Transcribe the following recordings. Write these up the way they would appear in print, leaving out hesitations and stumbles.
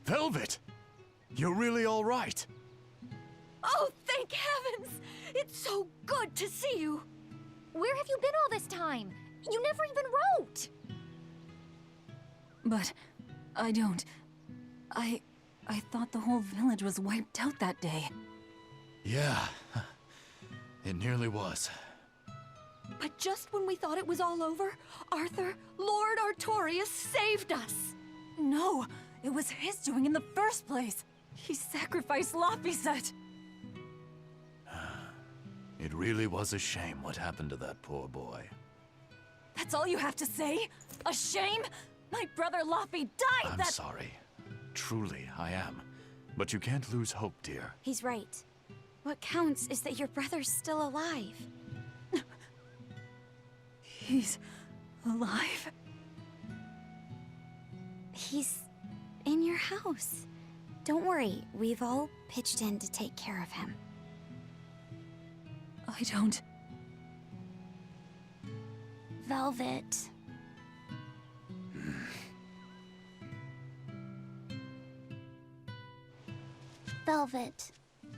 Velvet! You're really all right. Oh, thank heavens! It's so good to see you! Where have you been all this time? You never even wrote! But I don't. I thought the whole village was wiped out that day. Yeah, it nearly was. But just when we thought it was all over, Arthur, Lord Artorias saved us! No, it was his doing in the first place! He sacrificed Laphicet! It really was a shame what happened to that poor boy. That's all you have to say? A shame? My brother Laphi died I'm sorry. Truly, I am. But you can't lose hope, dear. He's right. What counts is that your brother's still alive. He's alive? He's in your house. Don't worry, we've all pitched in to take care of him. I don't... Velvet. Velvet,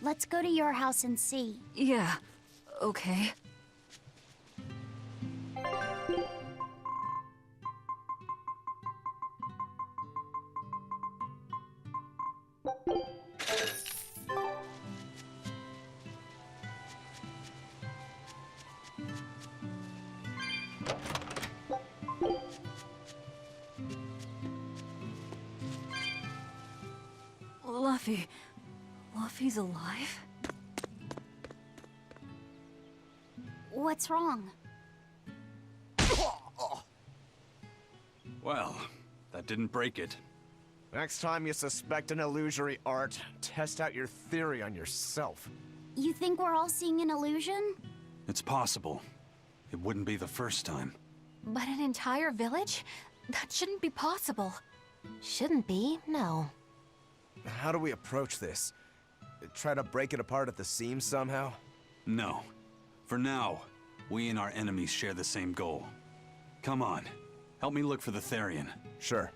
let's go to your house and see. Yeah, okay. Laphi's alive? What's wrong? Well, that didn't break it. Next time you suspect an illusory art, test out your theory on yourself. You think we're all seeing an illusion? It's possible. It wouldn't be the first time. But an entire village? That shouldn't be possible. Shouldn't be, no. How do we approach this? Try to break it apart at the seams somehow? No. For now, we and our enemies share the same goal. Come on. Help me look for the Therian. Sure.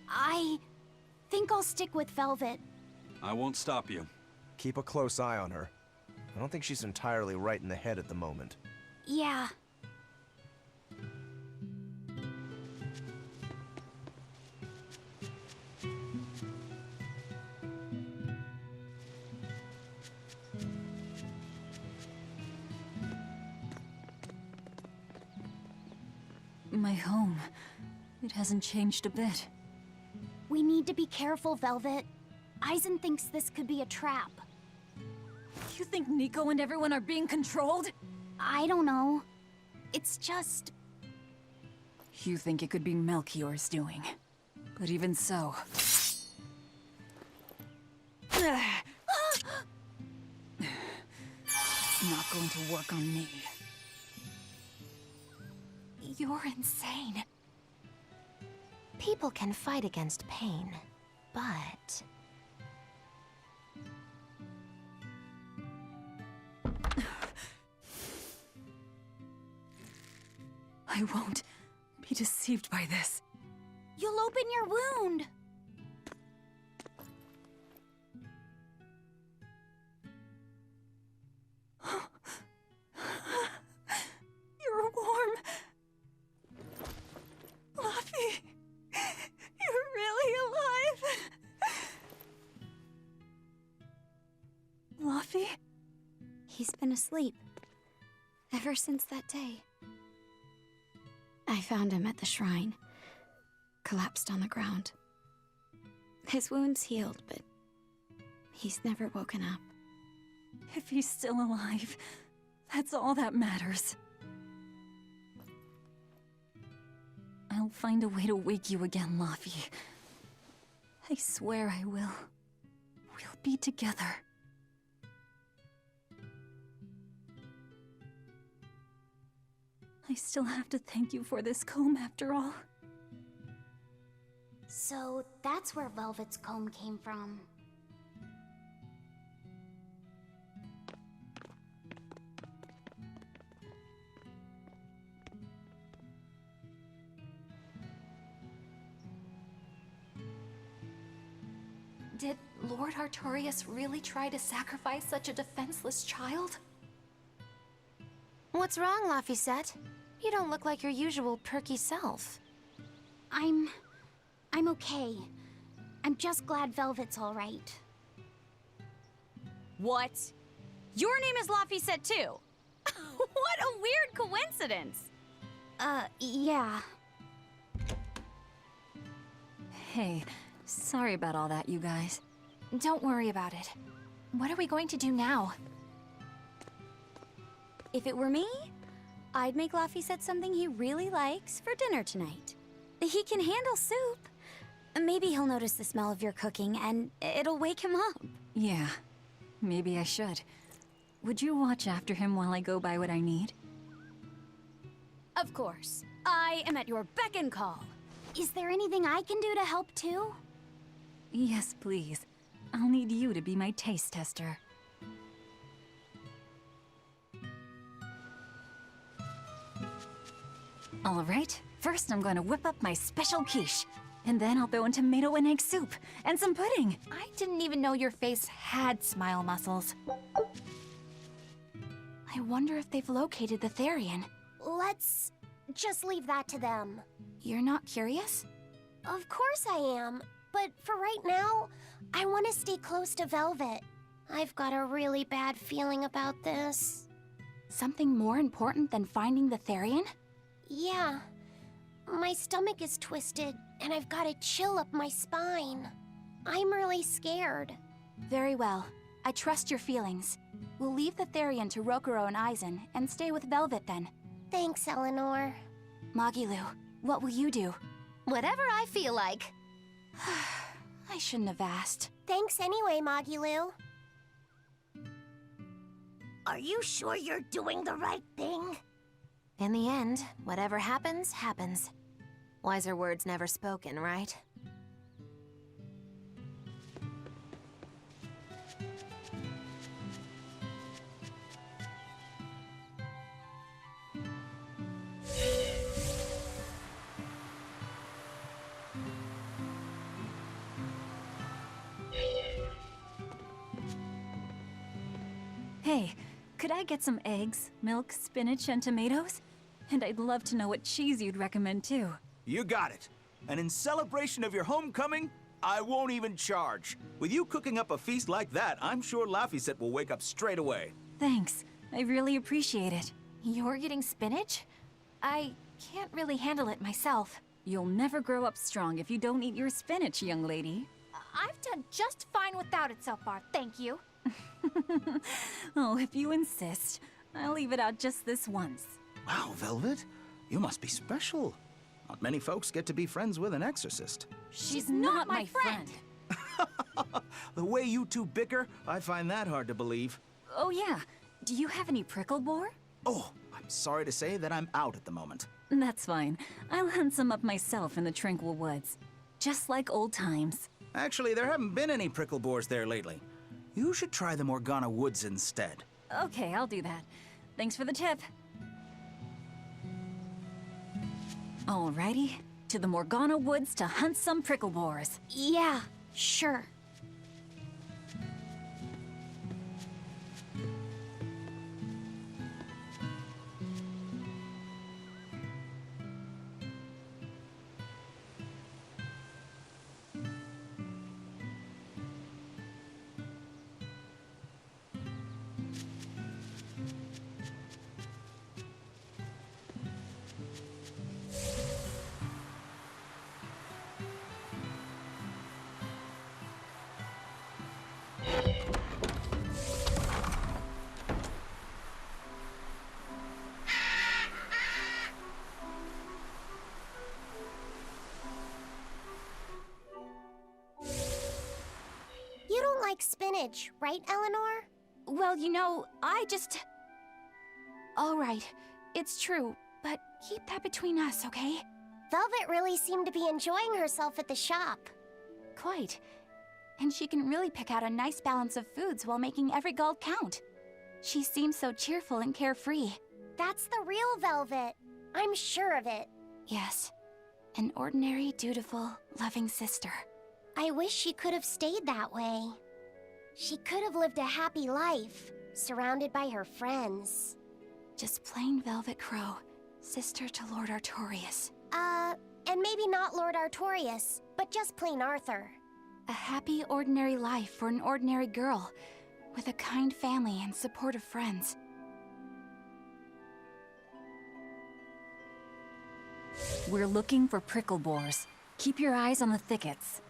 I think I'll stick with Velvet. I won't stop you. Keep a close eye on her. I don't think she's entirely right in the head at the moment. Yeah. My home. It hasn't changed a bit. We need to be careful, Velvet. Eisen thinks this could be a trap. You think Nico and everyone are being controlled? I don't know. It's just... You think it could be Melchior's doing. But even so... It's not going to work on me. You're insane. People can fight against pain, but... I won't be deceived by this. You'll open your wound! You're warm. Laphi, you're really alive. Laphi? He's been asleep. Ever since that day. I found him at the shrine. Collapsed on the ground. His wound's healed, but he's never woken up. If he's still alive, that's all that matters. I'll find a way to wake you again, Laphi. I swear I will. We'll be together. I still have to thank you for this comb after all. So that's where Velvet's comb came from. Did Lord Artorias really try to sacrifice such a defenseless child? What's wrong, Laphicet? You don't look like your usual perky self. I'm okay. I'm just glad Velvet's all right. What? Your name is Laphicet too? What a weird coincidence! Yeah. Hey, sorry about all that, you guys. Don't worry about it. What are we going to do now? If it were me, I'd make Laphicet something he really likes for dinner tonight. He can handle soup. Maybe he'll notice the smell of your cooking and it'll wake him up. Yeah, maybe I should. Would you watch after him while I go buy what I need? Of course. I am at your beck and call. Is there anything I can do to help too? Yes, please. I'll need you to be my taste tester. All right, first I'm going to whip up my special quiche. And then I'll throw in tomato and egg soup, and some pudding. I didn't even know your face had smile muscles. I wonder if they've located the Therian. Let's just leave that to them. You're not curious? Of course I am, but for right now, I want to stay close to Velvet. I've got a really bad feeling about this. Something more important than finding the Therian? Yeah. My stomach is twisted, and I've got a chill up my spine. I'm really scared. Very well. I trust your feelings. We'll leave the Therian to Rokuro and Aizen, and stay with Velvet then. Thanks, Eleanor. Magilu, what will you do? Whatever I feel like. I shouldn't have asked. Thanks anyway, Magilu. Are you sure you're doing the right thing? In the end, whatever happens, happens. Wiser words never spoken, right? Hey, could I get some eggs, milk, spinach, and tomatoes? And I'd love to know what cheese you'd recommend too. You got it. And in celebration of your homecoming, I won't even charge. With you cooking up a feast like that, I'm sure Laphicet will wake up straight away. Thanks. I really appreciate it. You're getting spinach? I can't really handle it myself. You'll never grow up strong if you don't eat your spinach, young lady. I've done just fine without it so far, thank you. Oh, if you insist. I'll leave it out just this once. Wow, Velvet, you must be special. Not many folks get to be friends with an exorcist. She's not my friend. The way you two bicker, I find that hard to believe. Oh yeah, do you have any prickle boar? Oh, I'm sorry to say that I'm out at the moment. That's fine. I'll hunt some up myself in the tranquil woods. Just like old times. Actually, there haven't been any prickle boars there lately. You should try the Morgana Woods instead. Okay, I'll do that. Thanks for the tip. Alrighty, to the Morgana Woods to hunt some prickle boars. Yeah, sure. You don't like spinach, right, Eleanor? Well, you know, I just... Alright, it's true, but keep that between us, okay? Velvet really seemed to be enjoying herself at the shop. Quite. And she can really pick out a nice balance of foods while making every gold count. She seems so cheerful and carefree. That's the real Velvet. I'm sure of it. Yes, an ordinary, dutiful, loving sister. I wish she could have stayed that way. She could have lived a happy life, surrounded by her friends. Just plain Velvet Crow, sister to Lord Artorias. And maybe not Lord Artorias, but just plain Arthur. A happy, ordinary life for an ordinary girl, with a kind family and supportive friends. We're looking for prickle boars. Keep your eyes on the thickets.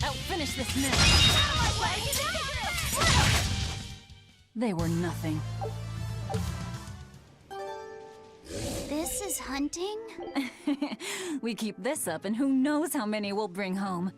I'll finish this now. They were nothing. This is hunting? We keep this up and who knows how many we'll bring home.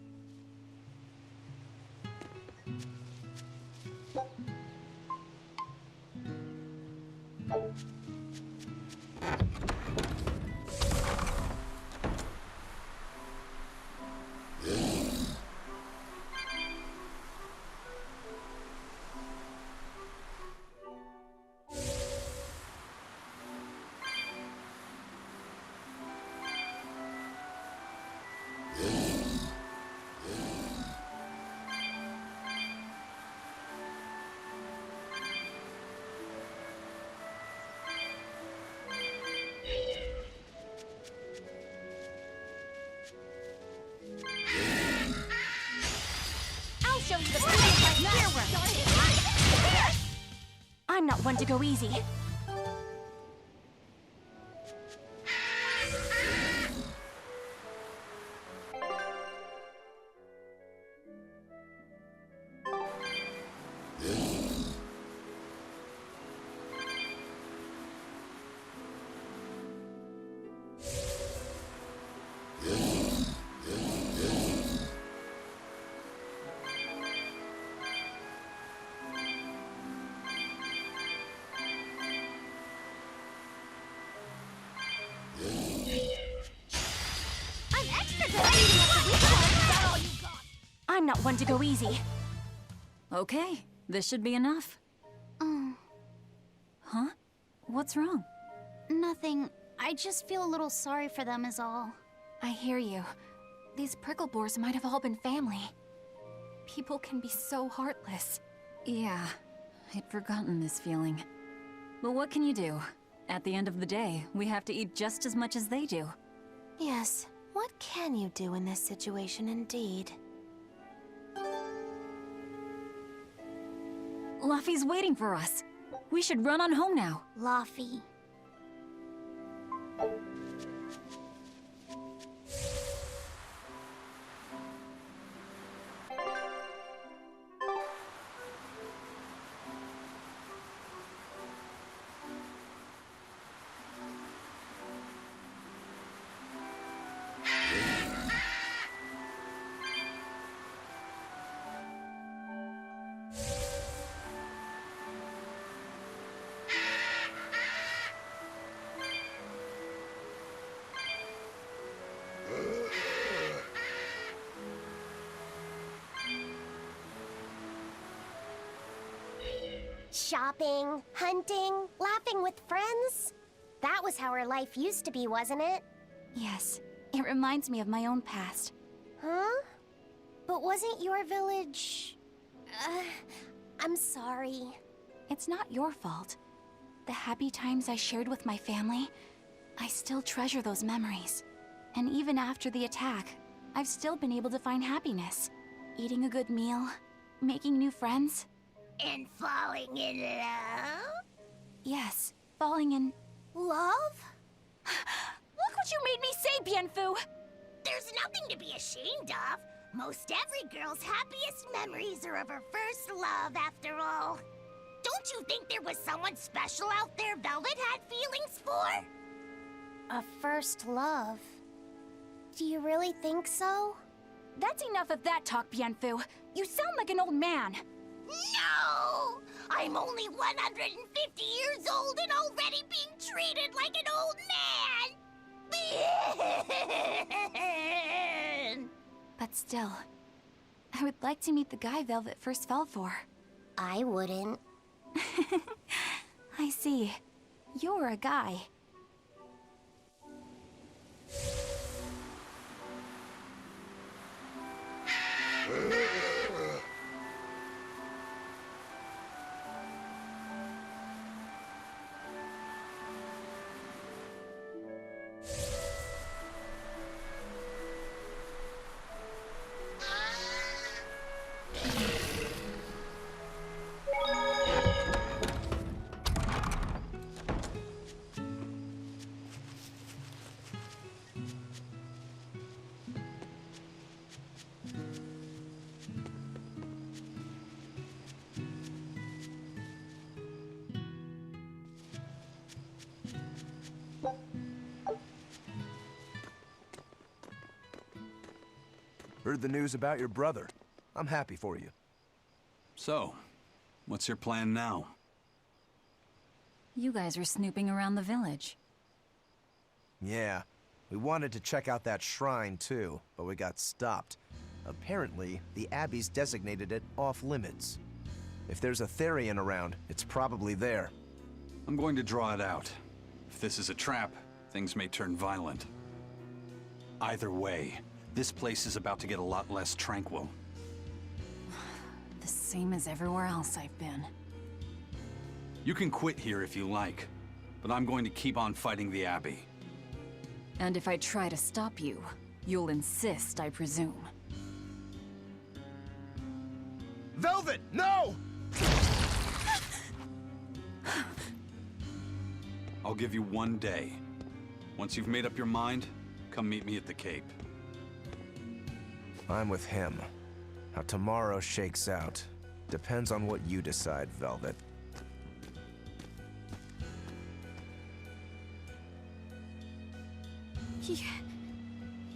I'm not one to go easy. I'm not one to go easy. Okay, this should be enough. Oh, Huh? What's wrong? nothing. I just feel a little sorry for them is all. I hear you. These prickle boars might have all been family. People can be so heartless. Yeah, I'd forgotten this feeling. But what can you do? At the end of the day, we have to eat just as much as they do. Yes, what can you do in this situation indeed? Luffy's waiting for us. We should run on home now. Luffy. Shopping, hunting, laughing with friends. That was how our life used to be, wasn't it? Yes, it reminds me of my own past. Huh? But wasn't your village... I'm sorry. It's not your fault. The happy times I shared with my family, I still treasure those memories. And even after the attack, I've still been able to find happiness. Eating a good meal, making new friends. And falling in love? Yes, falling in... Love? Look what you made me say, Bienfu! There's nothing to be ashamed of. Most every girl's happiest memories are of her first love, after all. Don't you think there was someone special out there Velvet had feelings for? A first love? Do you really think so? That's enough of that talk, Bienfu. You sound like an old man. No! I'm only 150 years old and already being treated like an old man! But still, I would like to meet the guy Velvet first fell for. I wouldn't. I see. You're a guy. Heard the news about your brother. I'm happy for you. So, what's your plan now? You guys are snooping around the village. Yeah, we wanted to check out that shrine too, but we got stopped. Apparently, the Abbey's designated it off-limits. If there's a Therian around, it's probably there. I'm going to draw it out. If this is a trap, things may turn violent. Either way, this place is about to get a lot less tranquil. The same as everywhere else I've been. You can quit here if you like, but I'm going to keep on fighting the Abbey. And if I try to stop you, you'll insist, I presume. Velvet, no! I'll give you 1 day. Once you've made up your mind, come meet me at the Cape. I'm with him. How tomorrow shakes out depends on what you decide, Velvet.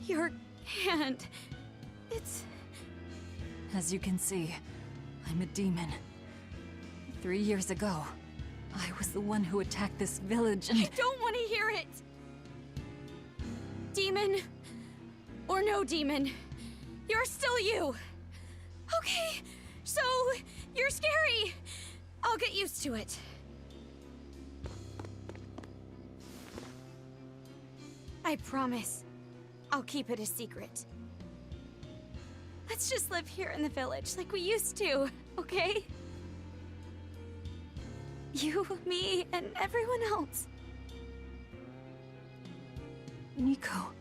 Your hand... It's... As you can see, I'm a demon. 3 years ago, I was the one who attacked this village and... I don't want to hear it! Demon, or no demon, you're still you! Okay, so you're scary! I'll get used to it. I promise, I'll keep it a secret. Let's just live here in the village like we used to, okay? You, me, and everyone else. Nico.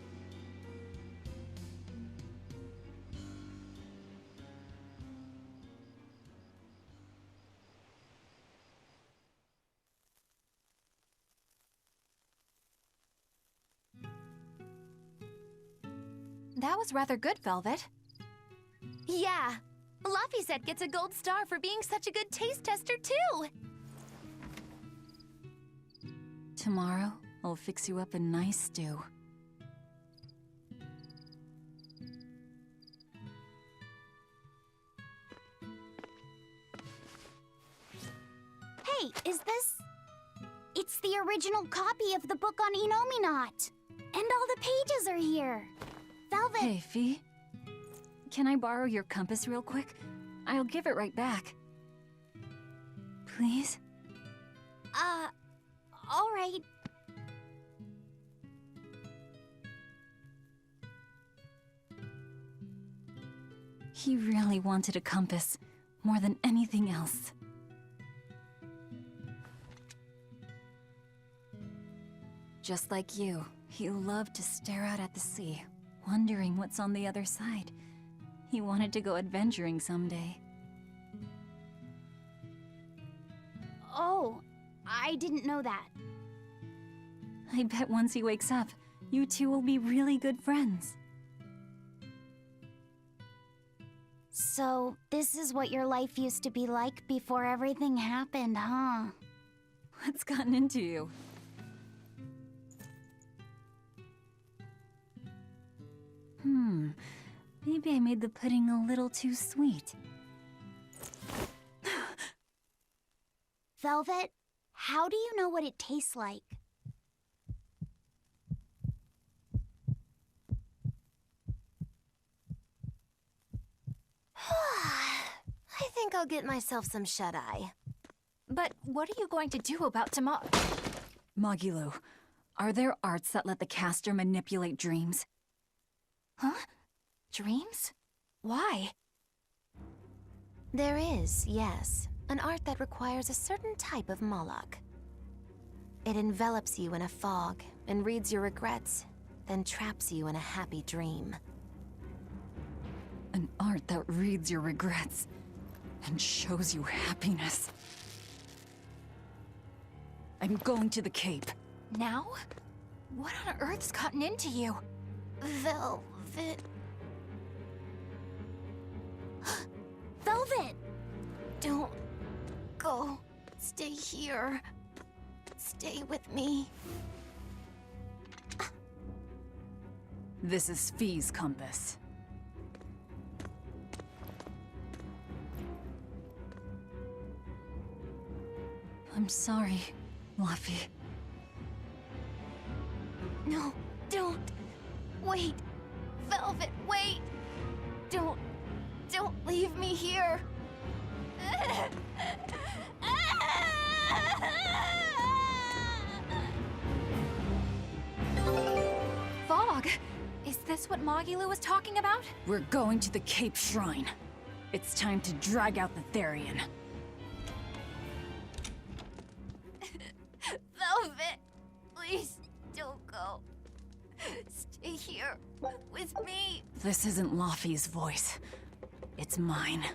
That was rather good, Velvet. Yeah. Laphicet gets a gold star for being such a good taste tester, too. Tomorrow, I'll fix you up a nice stew. Hey, is this... It's the original copy of the book on Enominat. And all the pages are here. Velvet... Hey, Fee. Can I borrow your compass real quick? I'll give it right back. Please? All right. He really wanted a compass, more than anything else. Just like you, he loved to stare out at the sea, wondering what's on the other side. He wanted to go adventuring someday. Oh, I didn't know that. I bet once he wakes up, you two will be really good friends. So, this is what your life used to be like before everything happened, huh? What's gotten into you? Maybe I made the pudding a little too sweet. Velvet, how do you know what it tastes like? think I'll get myself some shut-eye. But what are you going to do about tomorrow? Magilu, are there arts that let the caster manipulate dreams? Huh? Dreams? Why? There is, yes, an art that requires a certain type of Moloch. It envelops you in a fog and reads your regrets, then traps you in a happy dream. An art that reads your regrets and shows you happiness. I'm going to the Cape. Now? What on earth's gotten into you? Velvet... Velvet! Don't go. Stay here. Stay with me. This is Fee's compass. I'm sorry, Laffy. No, don't. Wait. Velvet, wait. Don't leave me here. Fog? Is this what Magilu was talking about? We're going to the Cape Shrine. It's time to drag out the Therian. Velvet, please don't go. Stay here with me. This isn't Laffy's voice. It's mine.